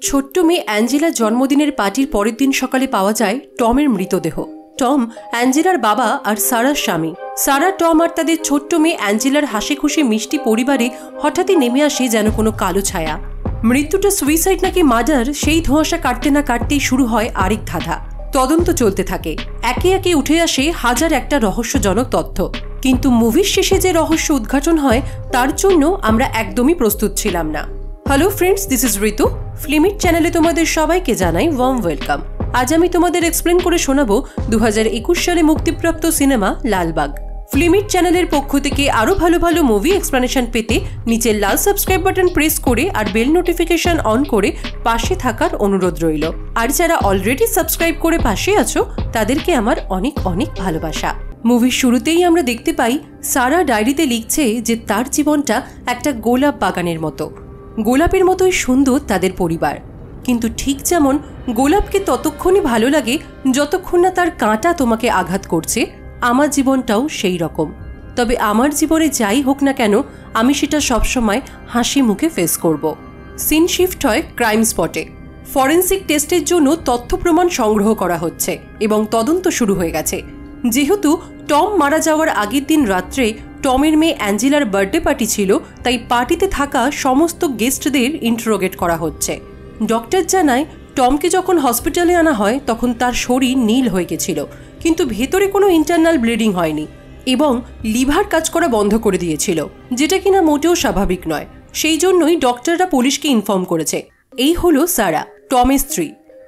ছোট্ট মেয়ে অ্যাঞ্জেলার জন্মদিনের পার্টির পরের দিন সকালে পাওয়া যায় টমের মৃতদেহ। টম অ্যাঞ্জেলার বাবা আর সারার স্বামী। সারা, টম আর তাদের ছোট্ট মেয়ে অ্যাঞ্জেলার হাসি খুশি মিষ্টি পরিবারে হঠাৎই নেমে আসে যেন কোনো কালো ছায়া। মৃত্যুটা সুইসাইড নাকি মার্ডার, সেই ধোঁয়াশা কাটতে না কাটতেই শুরু হয় আরেক ধাঁধা। তদন্ত চলতে থাকে, একে একে উঠে আসে হাজার একটা রহস্যজনক তথ্য। কিন্তু মুভির শেষে যে রহস্য উদ্ঘাটন হয় তার জন্য আমরা একদমই প্রস্তুত ছিলাম না। হ্যালো ফ্রেন্ডস, দিস ইজ ঋতু। ফিল্মিট চ্যানেলে তোমাদের সবাইকে জানাই ওয়ার্ম ওয়েলকাম। আজ আমি তোমাদের এক্সপ্লেন করে শোনাবো 2021 সালে মুক্তিপ্রাপ্ত সিনেমা লালবাগ। ফিল্মিট চ্যানেলের পক্ষ থেকে আরও ভালো ভালো মুভি এক্সপ্লেনেশন পেতে নিচের লাল সাবস্ক্রাইব বাটন প্রেস করে আর বেল নোটিফিকেশন অন করে পাশে থাকার অনুরোধ রইল। আর যারা অলরেডি সাবস্ক্রাইব করে পাশে আছো তাদেরকে আমার অনেক অনেক ভালোবাসা। মুভির শুরুতেই আমরা দেখতে পাই সারা ডায়েরিতে লিখছে যে তার জীবনটা একটা গোলাপ বাগানের মতো। গোলাপের মতোই সুন্দর তাদের পরিবার, কিন্তু ঠিক যেমন গোলাপকে ততক্ষণই ভালো লাগে যতক্ষণ না তার কাঁটা তোমাকে আঘাত করছে, আমার জীবনটাও সেই রকম। তবে আমার জীবনে যাই হোক না কেন আমি সেটা সবসময় হাসি মুখে ফেস করব। সিন শিফট হয় ক্রাইম স্পটে। ফরেন্সিক টেস্টের জন্য তথ্য প্রমাণ সংগ্রহ করা হচ্ছে এবং তদন্ত শুরু হয়ে গেছে। যেহেতু টম মারা যাওয়ার আগের দিন রাত্রে টমের মেয়ে অ্যাঞ্জেলার বার্থডে পার্টি ছিল, তাই পার্টিতে থাকা সমস্ত গেস্টদের ইন্টারোগেট করা হচ্ছে। ডক্টর জানায় টমকে যখন হসপিটালে আনা হয় তখন তার শরীর নীল হয়ে গেছিল, কিন্তু ভেতরে কোনো ইন্টারনাল ব্লিডিং হয়নি এবং লিভার কাজ করা বন্ধ করে দিয়েছিল, যেটা কিনা মোটেও স্বাভাবিক নয়। সেই জন্যই ডক্টররা পুলিশকে ইনফর্ম করেছে। এই হলো সারা, টমের স্ত্রী।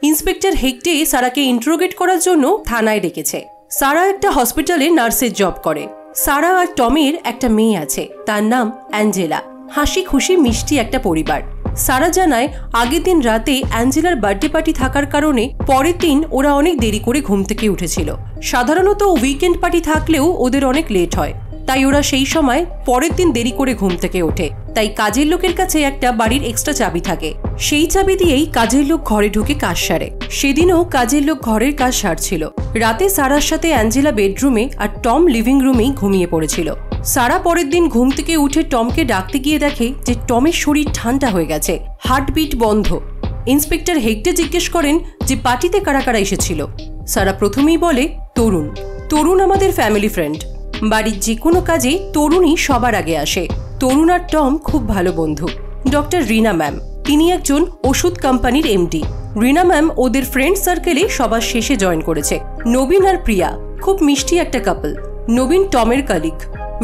ইন্সপেক্টর হেগডে সারাকে ইন্টারোগেট করার জন্য থানায় ডেকেছে। সারা একটা হসপিটালে নার্সের জব করে। সারা আর টমের একটা মেয়ে আছে, তার নাম অ্যাঞ্জেলা। হাসি খুশি মিষ্টি একটা পরিবার। সারা জানায় আগের দিন রাতে অ্যাঞ্জেলার বার্থডে পার্টি থাকার কারণে পরের দিন ওরা অনেক দেরি করে ঘুম থেকে উঠেছিল। সাধারণত উইকেন্ড পার্টি থাকলেও ওদের অনেক লেট হয়, তাই ওরা সেই সময় পরের দিন দেরি করে ঘুম থেকে ওঠে। তাই কাজের লোকের কাছে একটা বাড়ির এক্সট্রা চাবি থাকে, সেই চাবি দিয়েই কাজের লোক ঘরে ঢুকে কাজ সারে। সেদিনও কাজের লোক ঘরের কাজ সারছিল। রাতে সারার সাথে অ্যাঞ্জেলা বেডরুমে আর টম লিভিং রুমেই ঘুমিয়ে পড়েছিল। সারা পরের দিন ঘুম থেকে উঠে টমকে ডাকতে গিয়ে দেখে যে টমের শরীর ঠান্ডা হয়ে গেছে, হার্টবিট বন্ধ। ইন্সপেক্টর হেগডে জিজ্ঞেস করেন যে পার্টিতে কারা কারা এসেছিল। সারা প্রথমেই বলে তরুণ আমাদের ফ্যামিলি ফ্রেন্ড। বাড়ির যে কোনো কাজে তরুণই সবার আগে আসে। তরুণ আর টম খুব ভালো বন্ধু। ডক্টর রিনা ম্যাম, তিনি একজন ওষুধ কোম্পানির এমডি। রিনা ম্যাম ওদের ফ্রেন্ড সার্কেলে সবার শেষে জয়েন করেছে। নবীন আর প্রিয়া খুব মিষ্টি একটা কাপল। নবীন টমের কালিগ।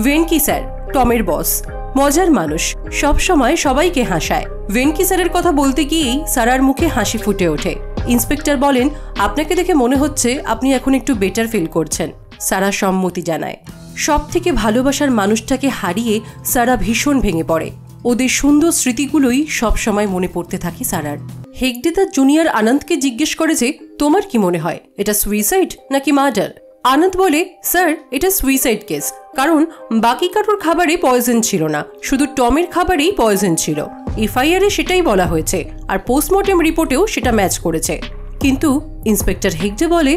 ভেনকি স্যার টমের বস, মজার মানুষ, সব সময় সবাইকে হাসায়। ভেনকি স্যারের কথা বলতে গিয়েই সারার মুখে হাসি ফুটে ওঠে। ইন্সপেক্টর বলেন, আপনাকে দেখে মনে হচ্ছে আপনি এখন একটু বেটার ফিল করছেন। সারা সম্মতি জানায়। সব থেকে ভালোবাসার মানুষটাকে হারিয়ে সারা ভীষণ ভেঙে পড়ে। ওদের সুন্দর স্মৃতিগুলোই সবসময় মনে পড়তে থাকে সারার। হেগডে তার জুনিয়র আনন্দকে জিজ্ঞেস করে যে তোমার কি মনে হয়, এটা সুইসাইড নাকি মার্ডার? আনন্দ বলে, স্যার এটা সুইসাইড কেস, কারণ বাকি কারোর খাবারে পয়জন ছিল না, শুধু টমের খাবারেই পয়জন ছিল। এফআইআরে সেটাই বলা হয়েছে আর পোস্টমর্টেম রিপোর্টেও সেটা ম্যাচ করেছে। কিন্তু ইন্সপেক্টর হেগডে বলে,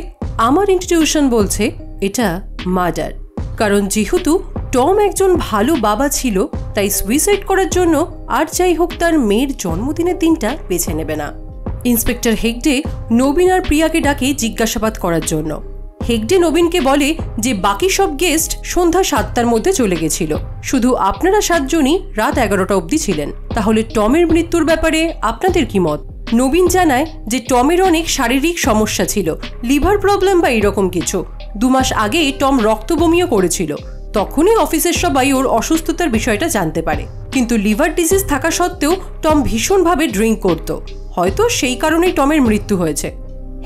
আমার ইনটিউশন বলছে এটা মার্ডার, কারণ যেহেতু টম একজন ভালো বাবা ছিল তাই সুইসাইড করার জন্য আর যাই হোক তার মেয়ের জন্মদিনের দিনটা বেছে নেবে না। ইন্সপেক্টর হেগডে নবীন আর প্রিয়াকে ডাকে জিজ্ঞাসাবাদ করার জন্য। হেগডে নবীনকে বলে যে বাকি সব গেস্ট সন্ধ্যা 7টার মধ্যে চলে গেছিল, শুধু আপনারা 7 জনই রাত 11টা অবধি ছিলেন। তাহলে টমের মৃত্যুর ব্যাপারে আপনাদের কি মত? নবীন জানায় যে টমের অনেক শারীরিক সমস্যা ছিল, লিভার প্রবলেম বা এরকম কিছু। 2 মাস আগে টম রক্ত বমিও করেছিল, তখনই অফিসের সবাই ওর অসুস্থতার বিষয়টা জানতে পারে। কিন্তু লিভার ডিজিজ থাকা সত্ত্বেও টম ভীষণভাবে ড্রিঙ্ক করত, হয়তো সেই কারণেই টমের মৃত্যু হয়েছে।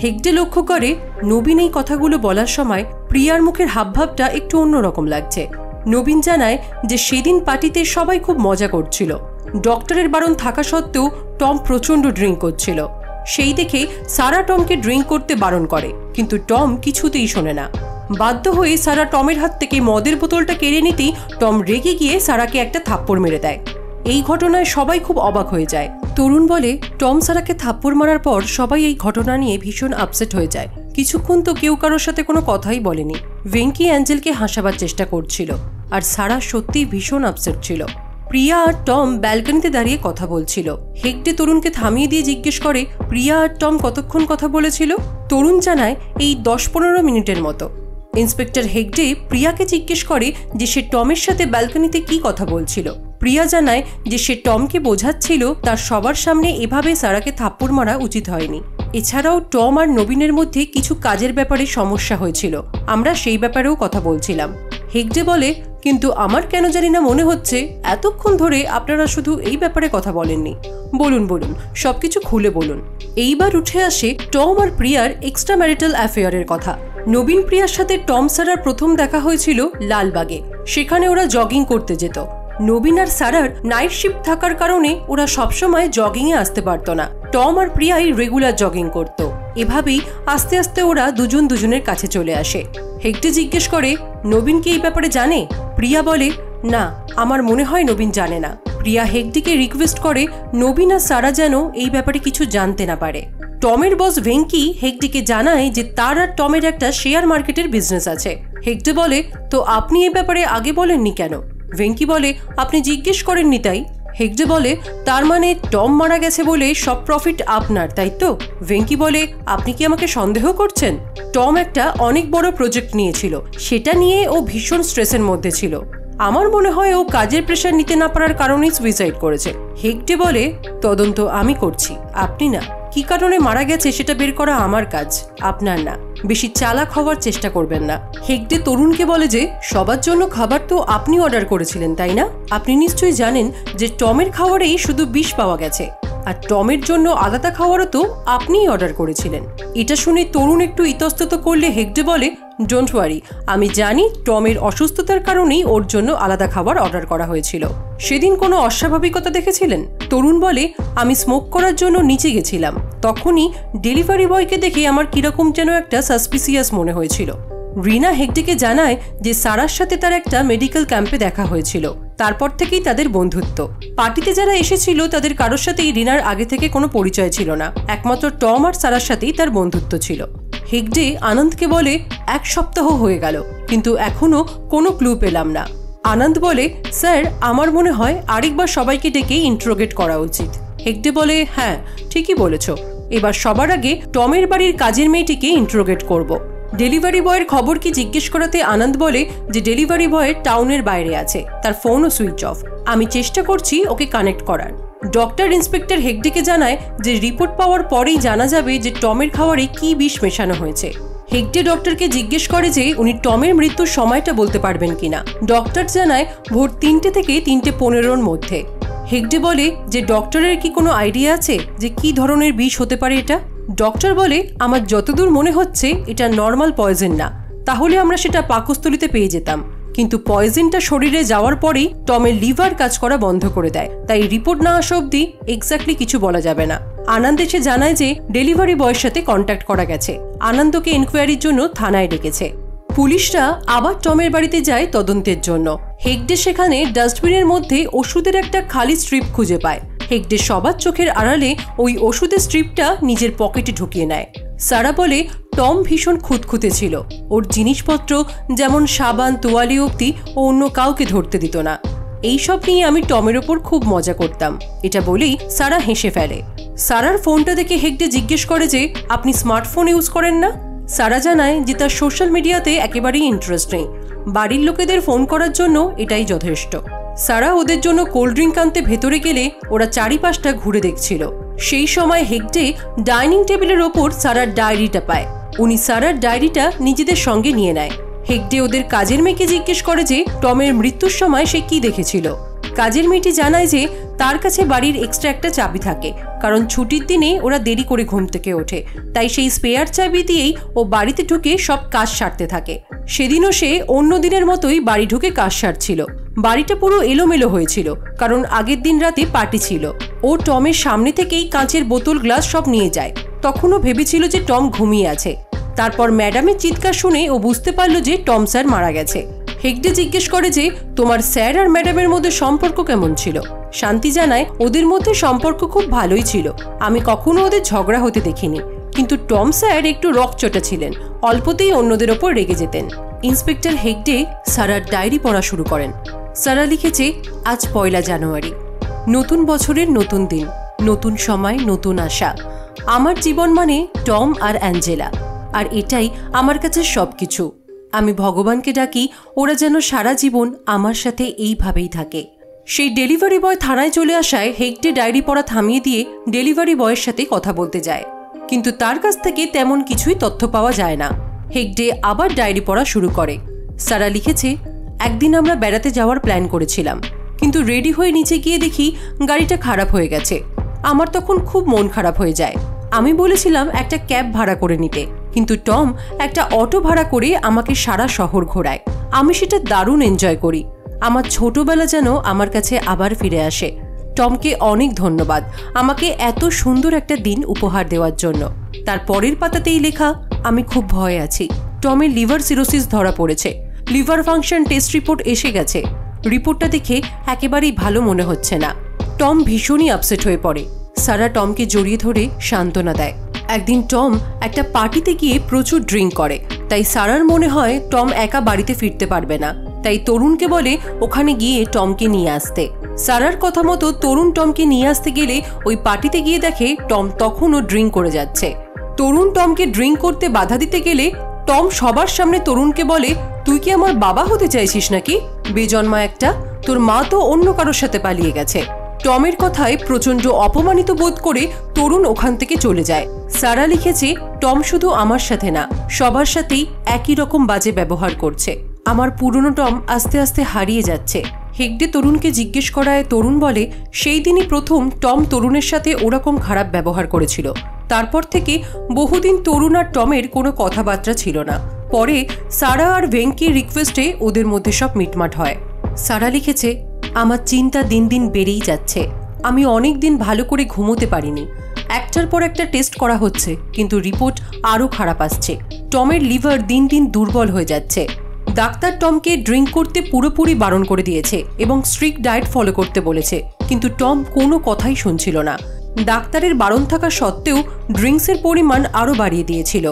হেগডে লক্ষ্য করে নবীন এই কথাগুলো বলার সময় প্রিয়ার মুখের হাবভাবটা একটু অন্যরকম লাগছে। নবীন জানায় যে সেদিন পার্টিতে সবাই খুব মজা করছিল। ডক্টরের বারণ থাকা সত্ত্বেও টম প্রচণ্ড ড্রিঙ্ক করছিল। সেই দেখে সারা টমকে ড্রিঙ্ক করতে বারণ করে, কিন্তু টম কিছুতেই শোনে না। বাধ্য হয়ে সারা টমের হাত থেকে মদের বোতলটা কেড়ে নিতেই টম রেগে গিয়ে সারাকে একটা থাপ্পড় মেরে দেয়। এই ঘটনায় সবাই খুব অবাক হয়ে যায়। তরুণ বলে, টম সারাকে থাপ্পড় মারার পর সবাই এই ঘটনা নিয়ে ভীষণ আপসেট হয়ে যায়। কিছুক্ষণ তো কেউ কারোর সাথে কোনো কথাই বলেনি। ভেঙ্কি অ্যাঞ্জেলকে হাসাবার চেষ্টা করছিল আর সারা সত্যিই ভীষণ আপসেট ছিল। প্রিয়া আর টম ব্যালকনিতে দাঁড়িয়ে কথা বলছিল। হেগডে তরুণকে থামিয়ে দিয়ে জিজ্ঞেস করে, প্রিয়া আর টম কতক্ষণ কথা বলেছিল? তরুণ জানায়, এই 10-15 মিনিটের মতো। ইন্সপেক্টর হেগডে প্রিয়াকে জিজ্ঞেস করে যে সে টমের সাথে ব্যালকনিতে কি কথা বলছিল। প্রিয়া জানায় যে সে টমকে বোঝাচ্ছিল তার সবার সামনে এভাবে সারাকে থাপ্পড় মারা উচিত হয়নি। এছাড়াও টম আর নবীনের মধ্যে কিছু কাজের ব্যাপারে সমস্যা হয়েছিল, আমরা সেই ব্যাপারেও কথা বলছিলাম। হেগডে বলে, কিন্তু আমার কেন জানি না মনে হচ্ছে এতক্ষণ ধরে আপনারা শুধু এই ব্যাপারে কথা বলেননি। বলুন বলুন, সবকিছু খুলে বলুন। এইবার উঠে আসে টম আর প্রিয়ার এক্সট্রা ম্যারিটাল অ্যাফেয়ারের কথা। নবীন প্রিয়ার সাথে টম সারার প্রথম দেখা হয়েছিল লালবাগে। সেখানে ওরা জগিং করতে যেত। নবীন আর সারার নাইট শিফট থাকার কারণে ওরা সবসময় জগিংয়ে আসতে পারত না। টম আর প্রিয়াই রেগুলার জগিং করত। এভাবেই আস্তে আস্তে ওরা দুজন দুজনের কাছে চলে আসে। হেগডে জিজ্ঞেস করে, নবীন কি এই ব্যাপারে জানে? প্রিয়া বলে, না, আমার মনে হয় নবীন জানে না। প্রিয়া হেগডেকে রিকোয়েস্ট করে নবীন আর সারা যেন এই ব্যাপারে কিছু জানতে না পারে। টমের বস ভেঙ্কি হেগডেকে জানায় যে তার আর টমের একটা শেয়ার মার্কেটের বিজনেস আছে। হেগডে বলে, তো আপনি এই ব্যাপারে আগে বলেননি কেন? ভেঙ্কি বলে, আপনি জিজ্ঞেস করেননি তাই। হেগডে বলে, তার মানে টম মারা গেছে বলে সব প্রফিট আপনার, তাই তো? ভেঙ্কি বলে, আপনি কি আমাকে সন্দেহ করছেন? টম একটা অনেক বড় প্রজেক্ট নিয়েছিল, সেটা নিয়ে ও ভীষণ স্ট্রেসের মধ্যে ছিল। আমার মনে হয় ও কাজের প্রেশার নিতে না পারার কারণেই সুইসাইড করেছে। হেগডে বলে, তদন্ত আমি করছি, আপনি না। কি কারণে মারা গেছে সেটা বের করা আমার কাজ, আপনার না। বেশি চালাক হওয়ার চেষ্টা করবেন না। হেগডে তরুণকে বলে যে সবার জন্য খাবার তো আপনি অর্ডার করেছিলেন, তাই না? আপনি নিশ্চয়ই জানেন যে টমের খাবারেই শুধু বিষ পাওয়া গেছে, আর টমের জন্য আলাদা খাবারও তো আপনিই অর্ডার করেছিলেন। এটা শুনে তরুণ একটু ইতস্তত করলে হেগডে বলে, ডোন্ট ওয়ারি, আমি জানি টমের অসুস্থতার কারণেই ওর জন্য আলাদা খাবার অর্ডার করা হয়েছিল। সেদিন কোনো অস্বাভাবিকতা দেখেছিলেন? তরুণ বলে, আমি স্মোক করার জন্য নিচে গেছিলাম, তখনই ডেলিভারি বয়কে দেখে আমার কিরকম যেন একটা সাসপিসিয়াস মনে হয়েছিল। রিনা হেগডেকে জানায় যে সারার সাথে তার একটা মেডিকেল ক্যাম্পে দেখা হয়েছিল, তারপর থেকেই তাদের বন্ধুত্ব। পার্টিতে যারা এসেছিল তাদের কারোর সাথেই রিনার আগে থেকে কোনো পরিচয় ছিল না, একমাত্র টম আর সারার সাথেই তার বন্ধুত্ব ছিল। হেগডে আনন্দকে বলে, 1 সপ্তাহ হয়ে গেল কিন্তু এখনো কোনো ক্লু পেলাম না। আনন্দ বলে, স্যার, আমার মনে হয় আরেকবার সবাইকে ডেকে ইন্ট্রোগেট করা উচিত। হেগডে বলে, হ্যাঁ ঠিকই বলেছ, এবার সবার আগে টমের বাড়ির কাজের মেয়েটিকে ইন্ট্রোগেট করব। ডেলিভারি বয়ের খবর কি জিজ্ঞেস করাতে আনন্দ বলে যে ডেলিভারি বয় টাউনের বাইরে আছে, তার ফোনও সুইচ অফ। আমি চেষ্টা করছি ওকে কানেক্ট করার। ডক্টর ইন্সপেক্টর হেগডেকে জানায় যে রিপোর্ট পাওয়ার পরেই জানা যাবে যে টমের খাবারে কি বিষ মেশানো হয়েছে। হেগডে ডক্টরকে জিজ্ঞেস করে যে উনি টমের মৃত্যুর সময়টা বলতে পারবেন কিনা। ডক্টর জানায় ভোর 3টে থেকে 3:15-র মধ্যে। হেগডে বলে যে ডক্টরের কি কোনো আইডিয়া আছে যে কি ধরনের বিষ হতে পারে এটা? ডক্টর বলে, আমার যতদূর মনে হচ্ছে এটা নর্মাল পয়জন না, তাহলে আমরা সেটা পাকস্থলিতে পেয়ে যেতাম, কিন্তু পয়জনটা শরীরে যাওয়ার পরেই টমের লিভার কাজ করা বন্ধ করে দেয়, তাই রিপোর্ট না আসা অবধি এক্স্যাক্টলি কিছু বলা যাবে না। আনন্দ এসে জানায় যে ডেলিভারি বয়ের সাথে কন্ট্যাক্ট করা গেছে, আনন্দকে এনকোয়ারির জন্য থানায় ডেকেছে। পুলিশরা আবার টমের বাড়িতে যায় তদন্তের জন্য। হেগডে সেখানে ডাস্টবিনের মধ্যে ওষুধের একটা খালি স্ট্রিপ খুঁজে পায়। হেগডে সবার চোখের আড়ালে ওই ওষুধের স্ট্রিপটা নিজের পকেটে ঢুকিয়ে নেয়। সারা বলে, টম ভীষণ খুঁতখুঁতে ছিল, ওর জিনিসপত্র যেমন সাবান, তোয়ালি অবধি ও অন্য কাউকে ধরতে দিত না। এইসব নিয়ে আমি টমের ওপর খুব মজা করতাম, এটা বলেই সারা হেসে ফেলে। সারার ফোনটা দেখে হেগডে জিজ্ঞেস করে যে আপনি স্মার্টফোন ইউজ করেন না? সারা জানায় যে তার সোশ্যাল মিডিয়াতে একেবারেই ইন্টারেস্ট নেই, বাড়ির লোকেদের ফোন করার জন্য এটাই যথেষ্ট। সারা ওদের জন্য কোল্ড ড্রিঙ্ক আনতে ভেতরে গেলে ওরা চারিপাশটা ঘুরে দেখছিল। সেই সময় হেগডে ডাইনিং টেবিলের ওপর সারার ডায়েরিটা পায়। উনি সারার ডায়েরিটা নিজেদের সঙ্গে নিয়ে নেয়। হেগডে ওদের কাজের মেয়েকে জিজ্ঞেস করে যে টমের মৃত্যুর সময় সে কি দেখেছিল। কাজের মেয়েটি জানায় যে তার কাছে বাড়ির এক্সট্রা একটা চাবি থাকে, কারণ ছুটির দিনে ওরা দেরি করে ঘুম থেকে ওঠে, তাই সেই স্পেয়ার চাবি দিয়েই ও বাড়িতে ঢুকে সব কাজ সারতে থাকে। সেদিনও সে অন্য দিনের মতোই বাড়ি ঢুকে কাজ সারছিল। বাড়িটা পুরো এলোমেলো হয়েছিল, কারণ আগের দিন রাতে পার্টি ছিল। ও টমের সামনে থেকেই কাঁচের বোতল গ্লাস সব নিয়ে যায়। তখনও ভেবেছিল যে টম ঘুমিয়ে আছে। তারপর ম্যাডামের চিৎকার শুনে ও বুঝতে পারল যে টম স্যার মারা গেছে। হেগডে জিজ্ঞেস করে যে তোমার স্যার আর ম্যাডামের মধ্যে সম্পর্ক কেমন ছিল। শান্তি জানায় ওদের মধ্যে সম্পর্ক খুব ভালোই ছিল, আমি কখনো ওদের ঝগড়া হতে দেখিনি, কিন্তু টম স্যার একটু রকচটা ছিলেন, অল্পতেই অন্যদের ওপর রেগে যেতেন। ইন্সপেক্টর হেগডে সারার ডায়েরি পড়া শুরু করেন। সারা লিখেছে, আজ 1 জানুয়ারি, নতুন বছরের নতুন দিন, নতুন সময়, নতুন আশা। আমার জীবন মানে টম আর অ্যাঞ্জেলা, আর এটাই আমার কাছে সবকিছু। আমি ভগবানকে ডাকি ওরা যেন সারা জীবন আমার সাথে এইভাবেই থাকে। সেই ডেলিভারি বয় থানায় চলে আসায় হেগডে ডায়েরি পড়া থামিয়ে দিয়ে ডেলিভারি বয়ের সাথে কথা বলতে যায়, কিন্তু তার কাছ থেকে তেমন কিছুই তথ্য পাওয়া যায় না। হেগডে আবার ডায়েরি পড়া শুরু করে। সারা লিখেছে, একদিন আমরা বেড়াতে যাওয়ার প্ল্যান করেছিলাম, কিন্তু রেডি হয়ে নিচে গিয়ে দেখি গাড়িটা খারাপ হয়ে গেছে। আমার তখন খুব মন খারাপ হয়ে যায়। আমি বলেছিলাম একটা ক্যাব ভাড়া করে নিতে, কিন্তু টম একটা অটো ভাড়া করে আমাকে সারা শহর ঘোরায়। আমি সেটা দারুণ এনজয় করি। আমার ছোটবেলা যেন আমার কাছে আবার ফিরে আসে। টমকে অনেক ধন্যবাদ আমাকে এত সুন্দর একটা দিন উপহার দেওয়ার জন্য। তার পরের পাতাতেই লেখা, আমি খুব ভয়ে আছি। টমের লিভার সিরোসিস ধরা পড়েছে। লিভার ফাংশন টেস্ট রিপোর্ট এসে গেছে। রিপোর্টটা দেখে একেবারেই ভালো মনে হচ্ছে না। টম ভীষণই আপসেট হয়ে পড়ে। সারা টমকে জড়িয়ে ধরে সান্ত্বনা দেয়। একদিন টম একটা পার্টিতে গিয়ে প্রচুর ড্রিঙ্ক করে, তাই সারার মনে হয় টম একা বাড়িতে ফিরতে পারবে না। তাই তরুণকে বলে ওখানে গিয়ে টমকে নিয়ে আসতে। সারার কথা মতো তরুণ টমকে নিয়ে আসতে গেলে ওই পার্টিতে গিয়ে দেখে টম তখনও ড্রিঙ্ক করে যাচ্ছে। তরুণ টমকে ড্রিঙ্ক করতে বাধা দিতে গেলে টম সবার সামনে তরুণকে বলে, তুই কি আমার বাবা হতে চাইছিস নাকি? বেজন্মা একটা, তোর মা তো অন্য কারোর সাথে পালিয়ে গেছে। টমের কথায় প্রচণ্ড অপমানিত বোধ করে তরুণ ওখান থেকে চলে যায়। সারা লিখেছে, টম শুধু আমার সাথে না, সবার সাথেই একই রকম বাজে ব্যবহার করছে। আমার পুরনো টম আস্তে আস্তে হারিয়ে যাচ্ছে। হেগডে তরুণকে জিজ্ঞেস করায় তরুণ বলে, সেই দিনই প্রথম টম তরুণের সাথে ওরকম খারাপ ব্যবহার করেছিল। তারপর থেকে বহুদিন তরুণ আর টমের কোনো কথাবার্তা ছিল না। পরে সারা আর ভেঙ্কির রিকোয়েস্টে ওদের মধ্যে সব মিটমাট হয়। সারা লিখেছে, আমার চিন্তা দিন দিন বেড়েই যাচ্ছে। আমি অনেক দিন ভালো করে ঘুমোতে পারিনি। একটার পর একটা টেস্ট করা হচ্ছে, কিন্তু রিপোর্ট আরও খারাপ আসছে। টমের লিভার দিন দিন দুর্বল হয়ে যাচ্ছে। ডাক্তার টমকে ড্রিঙ্ক করতে পুরোপুরি বারণ করে দিয়েছে এবং স্ট্রিক্ট ডায়েট ফলো করতে বলেছে, কিন্তু টম কোনো কথাই শুনছিল না। ডাক্তারের বারণ থাকা সত্ত্বেও ড্রিঙ্কসের পরিমাণ আরও বাড়িয়ে দিয়েছিল।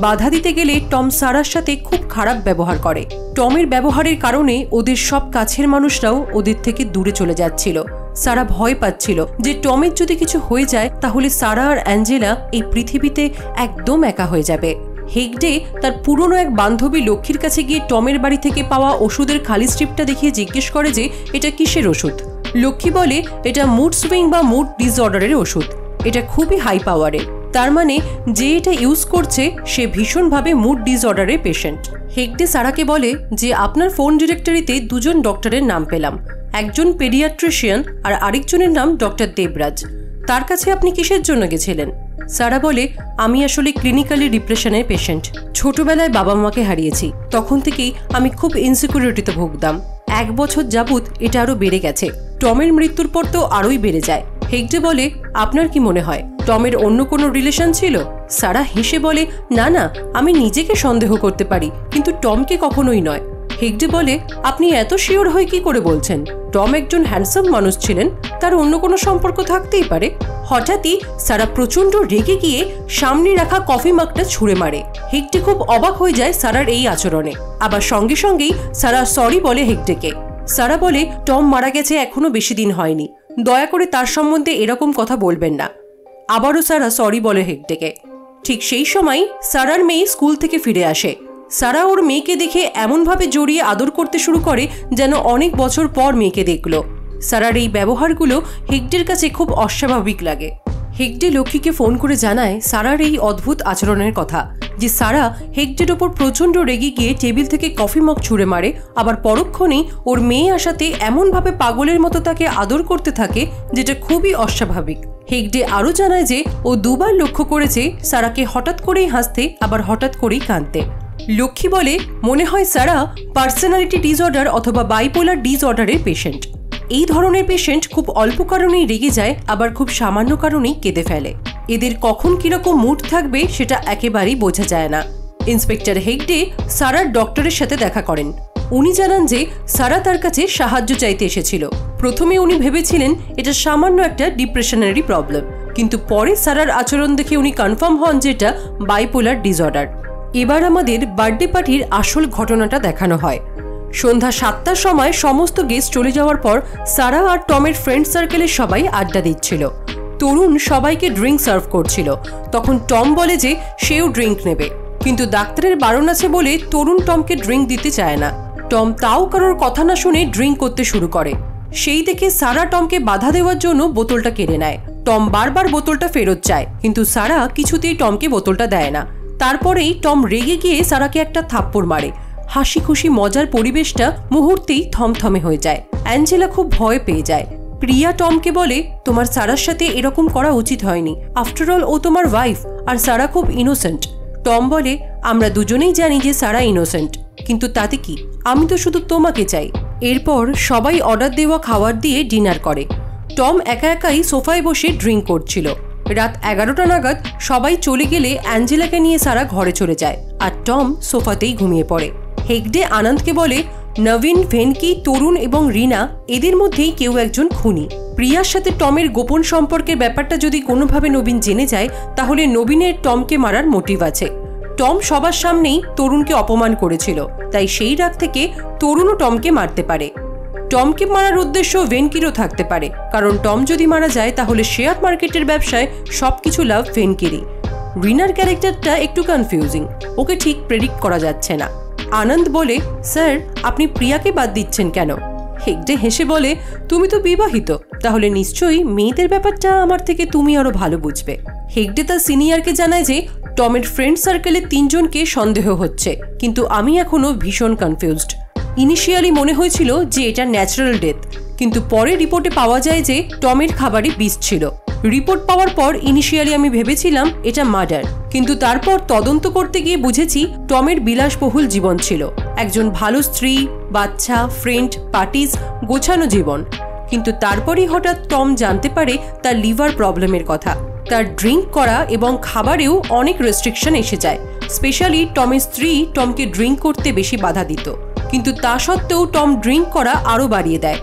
বাধা দিতে গেলে টম সারার সাথে খুব খারাপ ব্যবহার করে। টমের ব্যবহারের কারণে ওদের সব কাছের মানুষরাও ওদের থেকে দূরে চলে যাচ্ছিল। সারা ভয় পাচ্ছিল যে টমের যদি কিছু হয়ে যায় তাহলে সারা আর অ্যাঞ্জেলা এই পৃথিবীতে একদম একা হয়ে যাবে। হেগডে তার পুরনো এক বান্ধবী লক্ষ্মীর কাছে গিয়ে টমের বাড়ি থেকে পাওয়া ওষুধের খালি স্ট্রিপটা দেখিয়ে জিজ্ঞেস করে যে এটা কিসের ওষুধ। লক্ষ্মী বলে, এটা মুড সুইং বা মুড ডিসঅর্ডারের ওষুধ। এটা খুবই হাই পাওয়ারের, তার মানে যে এটা ইউজ করছে সে ভীষণভাবে মুড ডিসঅর্ডারের পেশেন্ট। হেগডে সারাকে বলে যে আপনার ফোন ডিরেক্টরিতে দুজন ডক্টরের নাম পেলাম, একজন পেডিয়াট্রিশিয়ান আর আরেকজনের নাম ডক্টর দেবরাজ। তার কাছে আপনি কিসের জন্য গেছিলেন? সারা বলে, আমি আসলে ক্লিনিক্যালি ডিপ্রেশনের পেশেন্ট। ছোটবেলায় বাবা মাকে হারিয়েছি, তখন থেকেই আমি খুব ইনসিকিউরিটিতে ভুগতাম। 1 বছর যাবৎ এটা আরও বেড়ে গেছে। টমের মৃত্যুর পর তো আরোই বেড়ে যায়। হেগডে বলে, আপনার কি মনে হয় টমের অন্য কোনো রিলেশন ছিল? সারা হেসে বলে, না না, আমি নিজেকে সন্দেহ করতে পারি, কিন্তু টমকে কখনোই নয়। হেগডে বলে, আপনি এত শিওর হয়ে কি করে বলছেন? টম একজন হ্যান্ডসাম মানুষ ছিলেন, তার অন্য কোনো সম্পর্ক থাকতেই পারে। হঠাৎই সারা প্রচণ্ড রেগে গিয়ে সামনে রাখা কফি মাগটা ছুঁড়ে মারে। হেগডে খুব অবাক হয়ে যায় সারার এই আচরণে। আবার সঙ্গে সঙ্গেই সারা সরি বলে হেগডেকে। সারা বলে, টম মারা গেছে এখনো বেশি দিন হয়নি, দয়া করে তার সম্বন্ধে এরকম কথা বলবেন না। আবারও সারা সরি বলে হেগডেকে। ঠিক সেই সময় সারার মেয়ে স্কুল থেকে ফিরে আসে। সারা ওর মেয়েকে দেখে এমনভাবে জড়িয়ে আদর করতে শুরু করে যেন অনেক বছর পর মেয়েকে দেখল। সারার এই ব্যবহারগুলো হেগডের কাছে খুব অস্বাভাবিক লাগে। হেগডে লক্ষ্মীকে ফোন করে জানায় সারার এই অদ্ভুত আচরণের কথা, যে সারা হেগডের ওপর প্রচণ্ড রেগে গিয়ে টেবিল থেকে কফি মগ ছুঁড়ে মারে, আবার পরক্ষণেই ওর মেয়ে আসাতে এমনভাবে পাগলের মতো তাকে আদর করতে থাকে যেটা খুবই অস্বাভাবিক। হেগডে আরও জানায় যে ও 2 বার লক্ষ্য করেছে সারাকে হঠাৎ করেই হাসতে, আবার হঠাৎ করেই কাঁদতে। লক্ষ্মী বলে, মনে হয় সারা পার্সোনালিটি ডিসঅর্ডার অথবা বাইপোলার ডিসঅর্ডারের পেশেন্ট। এই ধরনের পেশেন্ট খুব অল্প কারণেই রেগে যায়, আবার খুব সামান্য কারণেই কেঁদে ফেলে। এদের কখন কিরকম মুড থাকবে সেটা একেবারেই বোঝা যায় না। ইন্সপেক্টর হেগডে সারার ডক্টরের সাথে দেখা করেন। উনি জানান যে সারা তার কাছে সাহায্য চাইতে এসেছিল। প্রথমে উনি ভেবেছিলেন এটা সামান্য একটা ডিপ্রেশনারি প্রবলেম, কিন্তু পরে সারার আচরণ দেখে উনি কনফার্ম হন যে এটা বাইপোলার ডিসঅর্ডার। এবার আমাদের বার্থডে পার্টির আসল ঘটনাটা দেখানো হয়। সন্ধ্যা 7টার সময় সমস্ত গেস্ট চলে যাওয়ার পর সারা আর টমের ফ্রেন্ড সার্কেলের সবাই আড্ডা দিচ্ছিল। তরুণ সবাইকে ড্রিঙ্ক সার্ভ করছিল। তখন টম বলে যে সেও ড্রিঙ্ক নেবে, কিন্তু ডাক্তারের বারণ আছে বলে তরুণ টমকে ড্রিঙ্ক দিতে চায় না। টম তাও কারোর কথা না শুনে ড্রিঙ্ক করতে শুরু করে। সেই দেখে সারা টমকে বাধা দেওয়ার জন্য বোতলটা কেড়ে নেয়। টম বারবার বোতলটা ফেরত চায়, কিন্তু সারা কিছুতেই টমকে বোতলটা দেয় না। তারপরেই টম রেগে গিয়ে সারাকে একটা থাপ্পড় মারে। হাসি খুশি মজার পরিবেশটা মুহূর্তেই থমথমে হয়ে যায়। অ্যাঞ্জেলা খুব ভয় পেয়ে যায়। প্রিয়া টমকে বলে, তোমার সারার সাথে এরকম করা উচিত হয়নি। আফটার অল ও তোমার ওয়াইফ, আর সারা খুব ইনোসেন্ট। টম বলে, আমরা দুজনেই জানি যে সারা ইনোসেন্ট, কিন্তু তাতে কি, আমি তো শুধু তোমাকে চাই। এরপর সবাই অর্ডার দেওয়া খাবার দিয়ে ডিনার করে। টম একা একাই সোফায় বসে ড্রিঙ্ক করছিল। রাত 11টা নাগাদ সবাই চলে গেলে অ্যাঞ্জেলাকে নিয়ে সারা ঘরে চলে যায়, আর টম সোফাতেই ঘুমিয়ে পড়ে। হেগডে আনন্দকে বলে, নবীন, ভেনকি, তরুণ এবং রিনা এদের মধ্যেই কেউ একজন খুনি। প্রিয়ার সাথে টমের গোপন সম্পর্কের ব্যাপারটা যদি কোনোভাবে নবীন জেনে যায়, তাহলে নবীনের টমকে মারার মোটিভ আছে। টম সবার সামনেই তরুণকে অপমান করেছিল, তাই সেই রাগ থেকে তরুণও টমকে মারতে পারে। টমকে মারার উদ্দেশ্য ভেনকিরও থাকতে পারে, কারণ টম যদি মারা যায় তাহলে শেয়ার মার্কেটের ব্যবসায় সবকিছু লাভ ভেনকিরই। রিনার ক্যারেক্টারটা একটু কনফিউজিং, ওকে ঠিক প্রেডিক্ট করা যাচ্ছে না। আনন্দ বলে, স্যার আপনি প্রিয়াকে বাদ দিচ্ছেন কেন? হেগডে হেসে বলে, তুমি তো বিবাহিত, তাহলে নিশ্চয়ই মেয়েদের ব্যাপারটা আমার থেকে তুমি আরো ভালো বুঝবে। হেগডে তার সিনিয়রকে জানায় যে টমের ফ্রেন্ড সার্কেলে 3 জনকে সন্দেহ হচ্ছে, কিন্তু আমি এখনো ভীষণ কনফিউজড। ইনিশিয়ালি মনে হয়েছিল যে এটা ন্যাচারাল ডেথ, কিন্তু পরে রিপোর্টে পাওয়া যায় যে টমের খাবারে বিষ ছিল। রিপোর্ট পাওয়ার পর ইনিশিয়ালি আমি ভেবেছিলাম এটা মার্ডার, কিন্তু তারপর তদন্ত করতে গিয়ে বুঝেছি টমের বিলাসবহুল জীবন ছিল, একজন ভালো স্ত্রী, বাচ্চা, ফ্রেন্ড, পার্টিজ, গোছানো জীবন। কিন্তু তারপরই হঠাৎ টম জানতে পারে তার লিভার প্রবলেমের কথা। তার ড্রিঙ্ক করা এবং খাবারেও অনেক রেস্ট্রিকশন এসে যায়। স্পেশালি টমের স্ত্রী টমকে ড্রিঙ্ক করতে বেশি বাধা দিত, কিন্তু তা সত্ত্বেও টম ড্রিঙ্ক করা আরও বাড়িয়ে দেয়।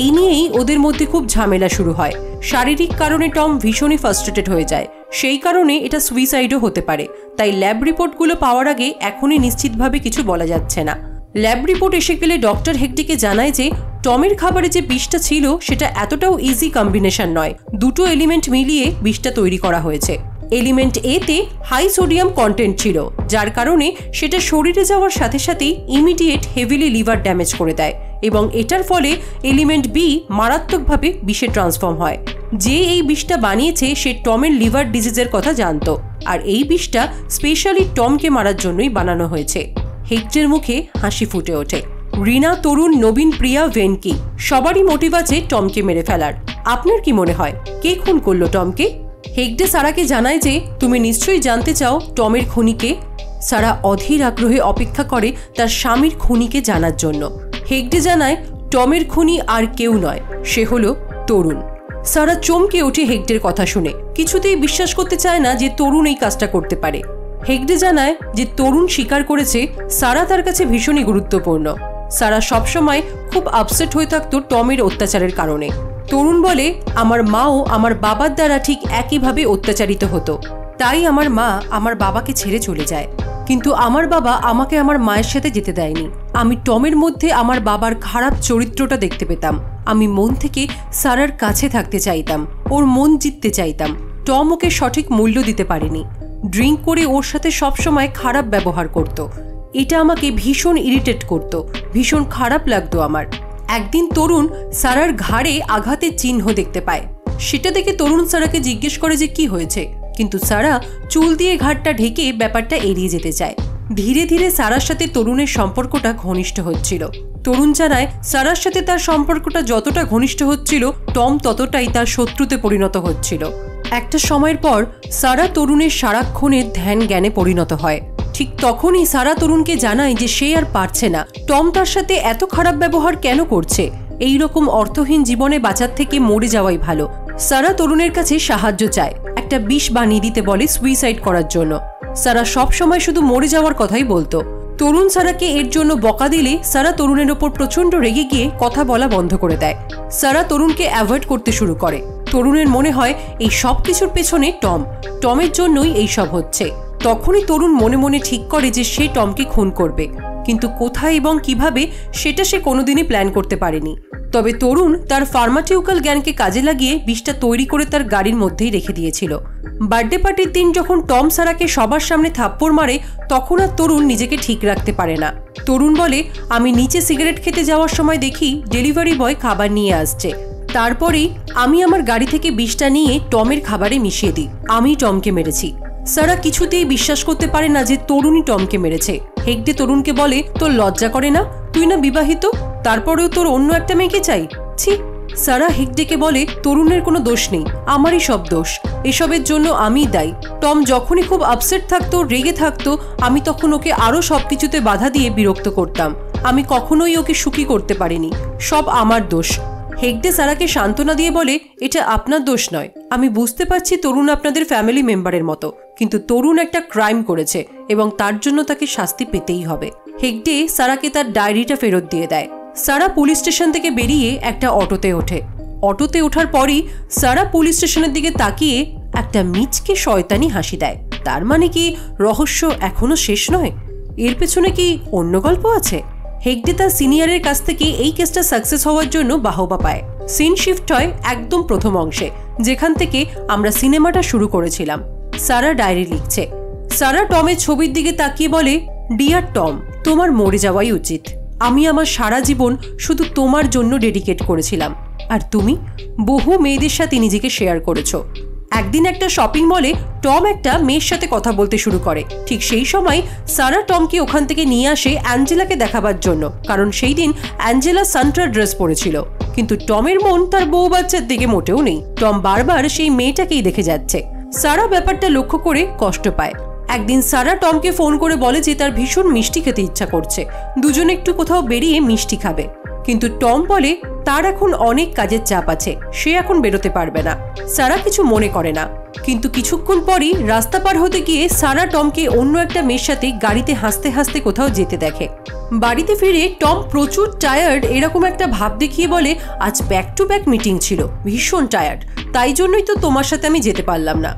এই নিয়েই ওদের মধ্যে খুব ঝামেলা শুরু হয়। শারীরিক কারণে টম ভীষণই ফ্রাস্ট্রেটেড হয়ে যায়। সেই কারণে এটা সুইসাইডও হতে পারে, তাই ল্যাব রিপোর্টগুলো পাওয়ার আগে এখনই নিশ্চিতভাবে কিছু বলা যাচ্ছে না। ল্যাব রিপোর্ট এসে গেলে ডক্টর হেগডেকে জানায় যে টমের খাবারে যে বিষটা ছিল সেটা এতটাও ইজি কম্বিনেশন নয়। 2টো এলিমেন্ট মিলিয়ে বিষটা তৈরি করা হয়েছে। এলিমেন্ট এতে হাই সোডিয়াম কন্টেন্ট ছিল, যার কারণে সেটা শরীরে যাওয়ার সাথে সাথেই ইমিডিয়েট হেভিলি লিভার ড্যামেজ করে দেয়, এবং এটার ফলে এলিমেন্ট বি মারাত্মকভাবে বিষে ট্রান্সফর্ম হয়। যে এই বিষটা বানিয়েছে সে টমের লিভার ডিজিজের কথা জানতো, আর এই বিষটা স্পেশালি টমকে মারার জন্যই বানানো হয়েছে। হেগডের মুখে হাসি ফুটে ওঠে। রিনা, তরুণ, নবীন, প্রিয়া, ভেনকি সবারই মোটিভ আছে টমকে মেরে ফেলার। আপনার কি মনে হয় কে খুন করলো টমকে? হেগডে সারাকে জানায় যে তুমি নিশ্চয়ই জানতে চাও টমের খুনিকে। সারা অধীর আগ্রহে অপেক্ষা করে তার স্বামীর খুনিকে জানার জন্য। হেগডে জানায় টমের খুনি আর কেউ নয়, সে হলো তরুণ। সারা চমকে ওঠে হেগডের কথা শুনে, কিছুতেই বিশ্বাস করতে চায় না যে তরুণ এই কাজটা করতে পারে। হেগডে জানায় যে তরুণ স্বীকার করেছে সারা তার কাছে ভীষণই গুরুত্বপূর্ণ। সারা সবসময় খুব আপসেট হয়ে থাকতো টমের অত্যাচারের কারণে। তরুণ বলে, আমার মাও আমার বাবার দ্বারা ঠিক একইভাবে অত্যাচারিত হতো, তাই আমার মা আমার বাবাকে ছেড়ে চলে যায়। কিন্তু আমার বাবা আমাকে আমার মায়ের সাথে যেতে দেয়নি। আমি টমের মধ্যে আমার বাবার খারাপ চরিত্রটা দেখতে পেতাম। আমি মন থেকে সারার কাছে থাকতে চাইতাম, ওর মন জিততে চাইতাম। টম ওকে সঠিক মূল্য দিতে পারেনি। ড্রিঙ্ক করে ওর সাথে সবসময় খারাপ ব্যবহার করত। এটা আমাকে ভীষণ ইরিটেট করত, ভীষণ খারাপ লাগতো আমার। একদিন তরুণ সারার ঘাড়ে আঘাতের চিহ্ন দেখতে পায়। সেটা দেখে তরুণ সারাকে জিজ্ঞেস করে যে কি হয়েছে, কিন্তু সারা চুল দিয়ে ঘাড়টা ঢেকে ব্যাপারটা এড়িয়ে যেতে চায়। ধীরে ধীরে সারার সাথে তরুণের সম্পর্কটা ঘনিষ্ঠ হচ্ছিল। তরুণ জানায় সারার সাথে তার সম্পর্কটা যতটা ঘনিষ্ঠ হচ্ছিল, টম ততটাই তার শত্রুতে পরিণত হচ্ছিল। একটা সময়ের পর সারা তরুণের সারাক্ষণের ধ্যান জ্ঞানে পরিণত হয়। ঠিক তখনই সারা তরুণকে জানায় যে সে আর পারছে না। টম তার সাথে এত খারাপ ব্যবহার কেন করছে? এই রকম অর্থহীন জীবনে বাঁচার থেকে মরে যাওয়াই ভালো। সারা তরুণের কাছে সাহায্য চায়, একটা বিষ বানিয়ে দিতে বলে সুইসাইড করার জন্য। সারা সব সময় শুধু মরে যাওয়ার কথাই বলতো। তরুণ সারাকে এর জন্য বকা দিলে সারা তরুণের ওপর প্রচন্ড রেগে গিয়ে কথা বলা বন্ধ করে দেয়। সারা তরুণকে অ্যাভয়েড করতে শুরু করে। তরুণের মনে হয় এই সব কিছুর পেছনে টমের জন্যই এই সব হচ্ছে। তখনই তরুণ মনে মনে ঠিক করে যে সে টমকে খুন করবে, কিন্তু কোথায় এবং কিভাবে সেটা সে কোনোদিনই প্ল্যান করতে পারেনি। তবে তরুণ তার ফার্মাটিউক্যাল জ্ঞানকে কাজে লাগিয়ে বিষটা তৈরি করে তার গাড়ির মধ্যেই রেখে দিয়েছিল। বার্থডে পার্টির দিন যখন টম সারাকে সবার সামনে থাপ্পড় মারে, তখন আর তরুণ নিজেকে ঠিক রাখতে পারে না। তরুণ বলে, আমি নিচে সিগারেট খেতে যাওয়ার সময় দেখি ডেলিভারি বয় খাবার নিয়ে আসছে। তারপরেই আমি আমার গাড়ি থেকে বিষটা নিয়ে টমের খাবারে মিশিয়ে দিই। আমি টমকে মেরেছি। সারা কিছুতেই বিশ্বাস করতে পারে না যে তরুণই টমকে মেরেছে। হেগডে তরুণকে বলে, তোর লজ্জা করে না? তুই না বিবাহিত, তারপরেও তোর অন্য একটা মেয়েকে চাই? ছি। সারা হেগডেকে বলে, তরুণের কোনো দোষ নেই, আমারই সব দোষ, এসবের জন্য আমিই দায়ী। টম যখনই খুব আপসেট থাকতো, রেগে থাকতো, আমি তখন ওকে আরও সবকিছুতে বাধা দিয়ে বিরক্ত করতাম। আমি কখনোই ওকে সুখী করতে পারিনি, সব আমার দোষ। হেগডে সারাকে সান্ত্বনা দিয়ে বলে, এটা আপনার দোষ নয়। আমি বুঝতে পারছি তরুণ আপনাদের ফ্যামিলি মেম্বারের মতো, কিন্তু তরুণ একটা ক্রাইম করেছে এবং তার জন্য তাকে শাস্তি পেতেই হবে। হেগডে সারাকে তার ডায়েরিটা ফেরত দিয়ে দেয়। সারা পুলিশ স্টেশন থেকে বেরিয়ে একটা অটোতে ওঠে। অটোতে ওঠার পরই সারা পুলিশ স্টেশনের দিকে তাকিয়ে একটা মিচকে শয়তানি হাসি দেয়। তার মানে কি রহস্য এখনো শেষ নয়? এর পেছনে কি অন্য গল্প আছে? হেগডে তার সিনিয়রের কাছ থেকে এই কেসটা সাকসেস হওয়ার জন্য বাহবা পায়। সিন শিফট হয় একদম প্রথম অংশে, যেখান থেকে আমরা সিনেমাটা শুরু করেছিলাম। সারা ডায়েরি লিখছে। সারা টমের ছবির দিকে তাকিয়ে বলে, ডিয়ার টম, তোমার মরে যাওয়াই উচিত। আমি আমার সারা জীবন শুধু তোমার জন্য ডেডিকেট করেছিলাম, আর তুমি বহু মেয়েদের সাথে নিজেকে শেয়ার করেছো। একদিন একটা শপিং মলে টম একটা মেয়ের সাথে কথা বলতে শুরু করে। ঠিক সেই সময় সারা টমকে ওখান থেকে নিয়ে আসে অ্যাঞ্জেলাকে দেখাবার জন্য, কারণ সেই দিন অ্যাঞ্জেলা সান্ট্রা ড্রেস পরেছিল। কিন্তু টমের মন তার বউ বাচ্চার দিকে মোটেও নেই। টম বারবার সেই মেয়েটাকেই দেখে যাচ্ছে। সারা ব্যাপারটা লক্ষ্য করে কষ্ট পায়। একদিন সারা টমকে ফোন করে বলে যে তার ভীষণ মিষ্টি খেতে ইচ্ছা করছে, দুজনে একটু কোথাও বেরিয়ে মিষ্টি খাবে। কিন্তু টম বলে তার এখন অনেক কাজের চাপ আছে, সে এখন বেরোতে পারবে না। সারা কিছু মনে করে না, কিন্তু কিছুক্ষণ পরই রাস্তা পার হতে গিয়ে সারা টমকে অন্য একটা মেয়ের সাথে গাড়িতে হাসতে হাসতে কোথাও যেতে দেখে। বাড়িতে ফিরে টম প্রচুর টায়ার্ড এরকম একটা ভাব দেখিয়ে বলে, আজ ব্যাক টু ব্যাক মিটিং ছিল, ভীষণ টায়ার্ড, তাই জন্যই তো তোমার সাথে আমি যেতে পারলাম না।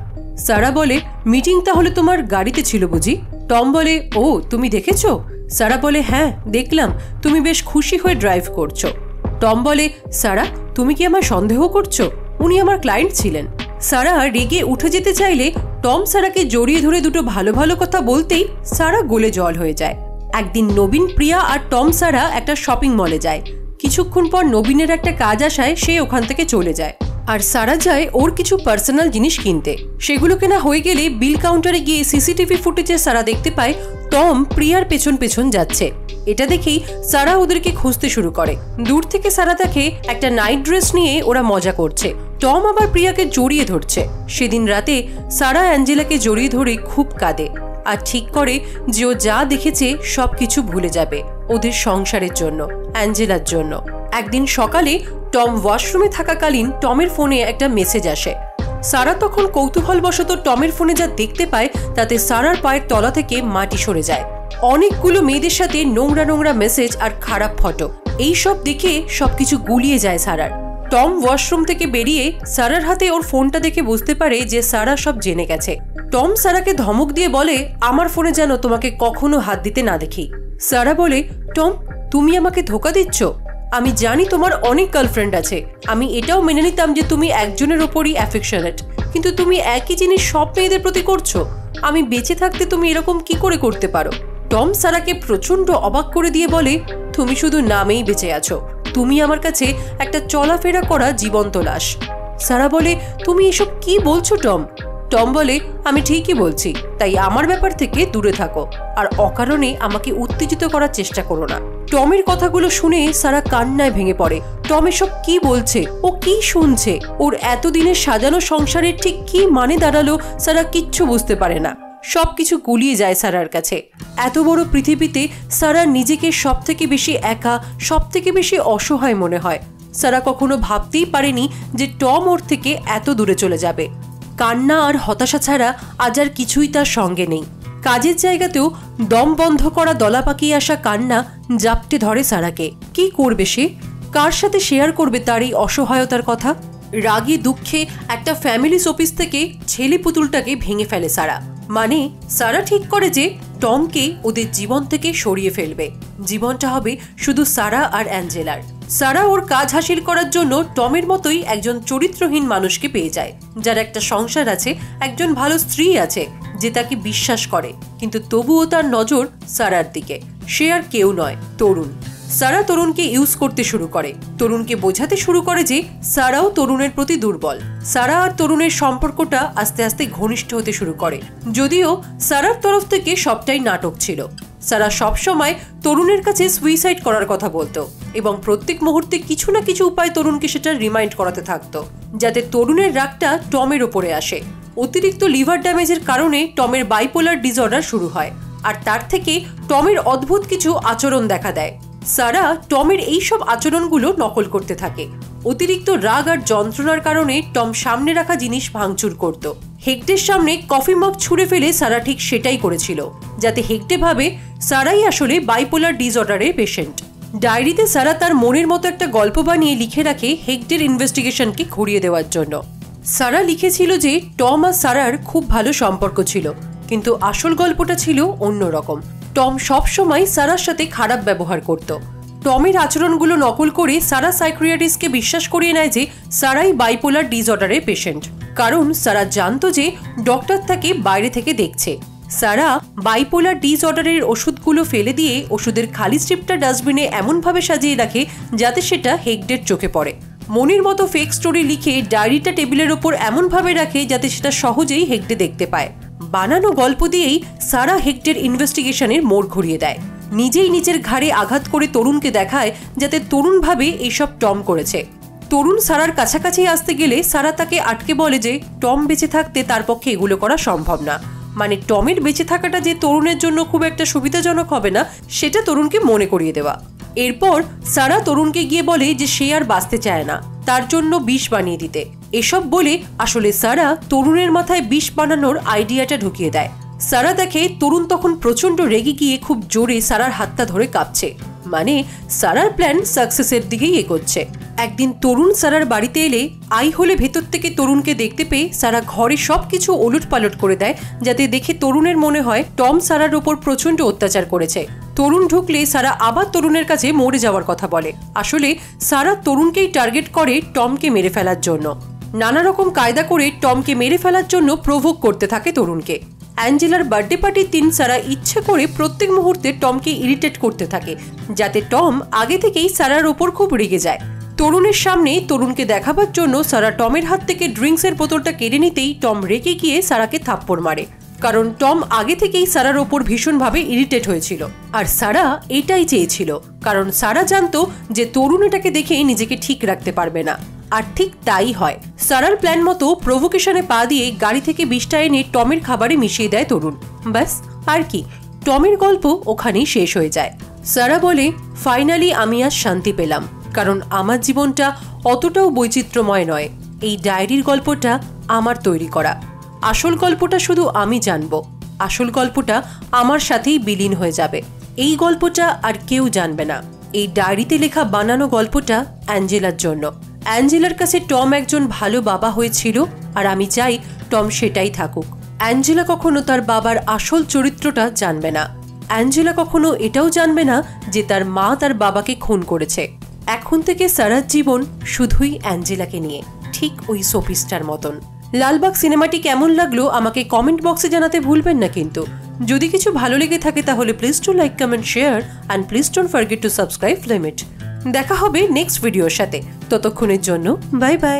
সারা বলে, মিটিং তাহলে তোমার গাড়িতে ছিল বুঝি? টম বলে, ও তুমি দেখেছো? সারা বলে, হ্যাঁ দেখলাম, তুমি বেশ খুশি হয়ে ড্রাইভ করছো। টম বলে, সারা তুমি কি আমার সন্দেহ করছো? উনি আমার ক্লায়েন্ট ছিলেন। সারা রেগে উঠে যেতে চাইলে টম সারাকে জড়িয়ে ধরে দুটো ভালো ভালো কথা বলতেই সারা গলে জল হয়ে যায়। একদিন নবীন, প্রিয়া আর টম সারা একটা শপিং মলে যায়। কিছুক্ষণ পর নবীনের একটা কাজ আসায় সে ওখান থেকে চলে যায়, আর সারা যায় ওর কিছু পার্সোনাল জিনিস কিনতে। সেগুলো কেনা হয়ে গেলে বিল কাউন্টারে গিয়ে সিসিটিভি ফুটেজে সারা দেখতে পায় টম প্রিয়ার পেছন পেছন যাচ্ছে। এটা দেখেই সারা ওদেরকে খুঁজতে শুরু করে। দূর থেকে সারা দেখে একটা নাইট ড্রেস নিয়ে ওরা মজা করছে। টম আবার প্রিয়াকে জড়িয়ে ধরছে। সেদিন রাতে সারা অ্যাঞ্জেলাকে জড়িয়ে ধরে খুব কাঁদে আর ঠিক করে যে ও যা দেখেছে সবকিছু ভুলে যাবে ওদের সংসারের জন্য, অ্যাঞ্জেলার জন্য। একদিন সকালে টম ওয়াশরুমে থাকাকালীন টমের ফোনে একটা মেসেজ আসে। সারা তখন কৌতূহলবশত টমের ফোনে যা দেখতে পায় তাতে সারার পায়ের তলা থেকে মাটি সরে যায়। অনেকগুলো মেয়েদের সাথে নোংরা নোংরা মেসেজ আর খারাপ ফটো। এই সব দেখে সবকিছু গুলিয়ে যায় সারার। টম ওয়াশরুম থেকে বেরিয়ে সারার হাতে ওর ফোনটা দেখে বুঝতে পারে যে সারা সব জেনে গেছে। টম সারাকে ধমক দিয়ে বলে, আমার ফোনে যেন তোমাকে কখনো হাত দিতে না দেখি। সারা বলে, টম তুমি আমাকে ধোকা দিচ্ছ। আমি জানি তোমার অনেক গার্লফ্রেন্ড আছে, আমি এটাও মেনে নিতাম যে তুমি একজনের ওপরই অ্যাফেকশনেট, কিন্তু তুমি একই জিনিস সব মেয়েদের প্রতি করছো। আমি বেঁচে থাকতে তুমি এরকম কি করে করতে পারো? টম সারাকে প্রচন্ড অবাক করে দিয়ে বলে, তুমি শুধু নামেই বেঁচে আছো, তুমি আমার কাছে একটা চলাফেরা করা জীবন্ত লাশ। সারা বলে, তুমি এসব কি বলছো টম? টম বলে, আমি ঠিকই বলছি, তাই আমার ব্যাপার থেকে দূরে থাকো আর অকারণে আমাকে উত্তেজিত করার চেষ্টা করো না। টমের কথাগুলো শুনে সারা কান্নায় ভেঙে পড়ে। টম এসব কি বলছে, ও কি শুনছে? ওর এতদিনের সাজানো সংসারের ঠিক কি মানে দাঁড়ালো সারা কিচ্ছু বুঝতে পারে না। সবকিছু গুলিয়ে যায় সারার কাছে। এত বড় পৃথিবীতে সারা নিজেকে সব থেকে বেশি একা, সব থেকে বেশি অসহায় মনে হয়। সারা কখনো ভাবতেই পারেনি যে টম ওর থেকে এত দূরে চলে যাবে। কান্না আর হতাশা ছাড়া আজ আর কিছুই তার সঙ্গে নেই। কাজের জায়গাতেও দম বন্ধ করা দলা পাকিয়ে আসা কান্না জাপটে ধরে সারাকে। কি করবে সে? কার সাথে শেয়ার করবে তার এই অসহায়তার কথা? রাগে দুঃখে একটা ফ্যামিলি শোপিস থেকে ছেলে পুতুলটাকে ভেঙে ফেলে সারা। মানে সারা ঠিক করে যে টমকে ওদের জীবন থেকে সরিয়ে ফেলবে। জীবনটা হবে শুধু সারা আর অ্যাঞ্জেলার। সারা ওর কাজ হাসিল করার জন্য টমের মতোই একজন চরিত্রহীন মানুষকে পেয়ে যায়, যার একটা সংসার আছে, একজন ভালো স্ত্রী আছে যে তাকে বিশ্বাস করে, কিন্তু তবুও তার নজর সারার দিকে। সে আর কেউ নয়, তরুণ। সারা তরুণকে ইউজ করতে শুরু করে, তরুণকে বোঝাতে শুরু করে যে সারাও তরুণের প্রতি দুর্বল। সারা আর তরুণের সম্পর্কটা আস্তে আস্তে ঘনিষ্ঠ হতে শুরু করে, যদিও সারার তরফ থেকে সবটাই নাটক ছিল। সারা সবসময় তরুণের কাছে সুইসাইড করার কথা বলতো এবং প্রত্যেক মুহূর্তে কিছু না কিছু উপায় তরুণকে সেটা রিমাইন্ড করাতে থাকতো, যাতে তরুণের রাগটা টমের ওপরে আসে। অতিরিক্ত লিভার ড্যামেজের কারণে টমের বাইপোলার ডিসঅর্ডার শুরু হয়, আর তার থেকে টমের অদ্ভুত কিছু আচরণ দেখা দেয়। সারা টমের এইসব আচরণগুলো নকল করতে থাকে। অতিরিক্ত রাগ আর যন্ত্রণার কারণে টম সামনে রাখা জিনিস ভাঙচুর করত। হেগডের সামনে কফি মগ ছুঁড়ে ফেলে সারা ঠিক সেটাই করেছিল, যাতে হেগডে ভাবে সারাই আসলে বাইপোলার ডিসঅর্ডারের পেশেন্ট। ডায়েরিতে সারা তার মনের মতো একটা গল্প বানিয়ে লিখে রাখে হেগডের ইনভেস্টিগেশনকে ঘুরিয়ে দেওয়ার জন্য। সারা লিখেছিল যে টম আর সারার খুব ভালো সম্পর্ক ছিল, কিন্তু আসল গল্পটা ছিল অন্যরকম। টম সবসময় সারার সাথে খারাপ ব্যবহার করত। টমের আচরণগুলো নকল করে সারা সাইকিয়াট্রিস্টকে বিশ্বাস করিয়ে নেয় যে সারাই বাইপোলার ডিসঅর্ডারের পেশেন্ট, কারণ সারা জানতো যে ডক্টর তাকে বাইরে থেকে দেখছে। সারা বাইপোলার ডিসঅর্ডারের ওষুধগুলো ফেলে দিয়ে ওষুধের খালি স্ট্রিপটা ডাস্টবিনে এমনভাবে সাজিয়ে রাখে যাতে সেটা হেগডের চোখে পড়ে। মনির মতো ফেক স্টোরি লিখে ডায়েরিটা টেবিলের ওপর এমনভাবে রাখে যাতে সেটা সহজেই হেগডে দেখতে পায়। বানানো গল্প দিয়েই সারা হেগডের ইনভেস্টিগেশনের মোড় ঘুরিয়ে দেয়। নিজেই নিজের ঘাড়ে আঘাত করে তরুণকে দেখায় যাতে তরুণ ভাবে এইসব টম করেছে। তরুণ সারার কাছাকাছি আসতে গেলে সারা তাকে আটকে বলে যে টম বেঁচে থাকতে তার পক্ষে এগুলো করা সম্ভব না। মানে টমের বেঁচে থাকাটা যে তরুণের জন্য খুব একটা সুবিধাজনক হবে না, সেটা তরুণকে মনে করিয়ে দেওয়া। এরপর সারা তরুণকে গিয়ে বলে যে সে আর বাঁচতে চায় না, তার জন্য বিষ বানিয়ে দিতে। এসব বলে আসলে সারা তরুণের মাথায় বিষ বানানোর আইডিয়াটা ঢুকিয়ে দেয়। সারা দেখে তরুণ তখন প্রচন্ড রেগে গিয়ে খুব জোরে সারার হাতটা ধরে কাঁপছে, মানে সারার প্ল্যান সাকসেসের দিকেই এগোচ্ছে। একদিন তরুণ সারার বাড়িতে এলে আই হলে ভেতর থেকে তরুণকে দেখতে পেয়ে সারা ঘরে সবকিছু ওলট পালট করে দেয়, যাতে দেখে তরুণের মনে হয় টম সারার ওপর প্রচন্ড অত্যাচার করেছে। তরুণ ঢুকলে সারা আবার তরুণের কাছে মরে যাওয়ার কথা বলে। আসলে সারা তরুণকেই টার্গেট করে টমকে মেরে ফেলার জন্য। নানা রকম কায়দা করে টমকে মেরে ফেলার জন্য প্রভোগ করতে থাকে তরুণকে। অ্যাঞ্জেলার বার্থডে পার্টির দিন সারা ইচ্ছে করে প্রত্যেক মুহূর্তে টমকে ইরিটেট করতে থাকে, যাতে টম আগে থেকেই সারার ওপর খুব রেগে যায়। তরুণের সামনে তরুণকে দেখাবার জন্য সারা টমের হাত থেকে ড্রিঙ্কসের বোতলটা কেড়ে নিতেই টম রেগে গিয়ে সারাকে থাপ্পড় মারে, কারণ টম আগে থেকেই সারার ওপর ভীষণভাবে ইরিটেট হয়েছিল। আর সারা এটাই চেয়েছিল, কারণ সারা জানতো যে তরুণ এটাকে দেখেই নিজেকে ঠিক রাখতে পারবে না। আর ঠিক তাই হয়। সারার প্ল্যান মতো প্রভোকেশনে পা দিয়ে গাড়ি থেকে বিষটা এনে টমের খাবারে মিশিয়ে দেয় তরুণ। ব্যাস, আর কি, টমের গল্প ওখানেই শেষ হয়ে যায়। সারা বলে, ফাইনালি আমি আজ শান্তি পেলাম, কারণ আমার জীবনটা অতটাও বৈচিত্র্যময় নয়। এই ডায়েরির গল্পটা আমার তৈরি করা। আসল গল্পটা শুধু আমি জানবো, আসল গল্পটা আমার সাথেই বিলীন হয়ে যাবে। এই গল্পটা আর কেউ জানবে না। এই ডায়েরিতে লেখা বানানো গল্পটা অ্যাঞ্জেলার জন্য। অ্যাঞ্জেলার কাছে টম একজন ভালো বাবা হয়েছিল, আর আমি চাই টম সেটাই থাকুক। অ্যাঞ্জেলা কখনো তার বাবার আসল চরিত্রটা জানবে না। অ্যাঞ্জেলা কখনো এটাও জানবে না যে তার মা তার বাবাকে খুন করেছে। এখন থেকে সারার জীবন শুধুই অ্যাঞ্জেলাকে নিয়ে, ঠিক ওই সোপিস্টার মতন। লালবাগ সিনেমাটি কেমন লাগলো আমাকে কমেন্ট বক্সে জানাতে ভুলবেন না কিন্তু। যদি কিছু ভালো লেগে থাকে তাহলে please to like, comment, share and please don't forget to subscribe film ইট। দেখা হবে নেক্সট ভিডিওর সাথে। ততক্ষণের জন্য বাই বাই।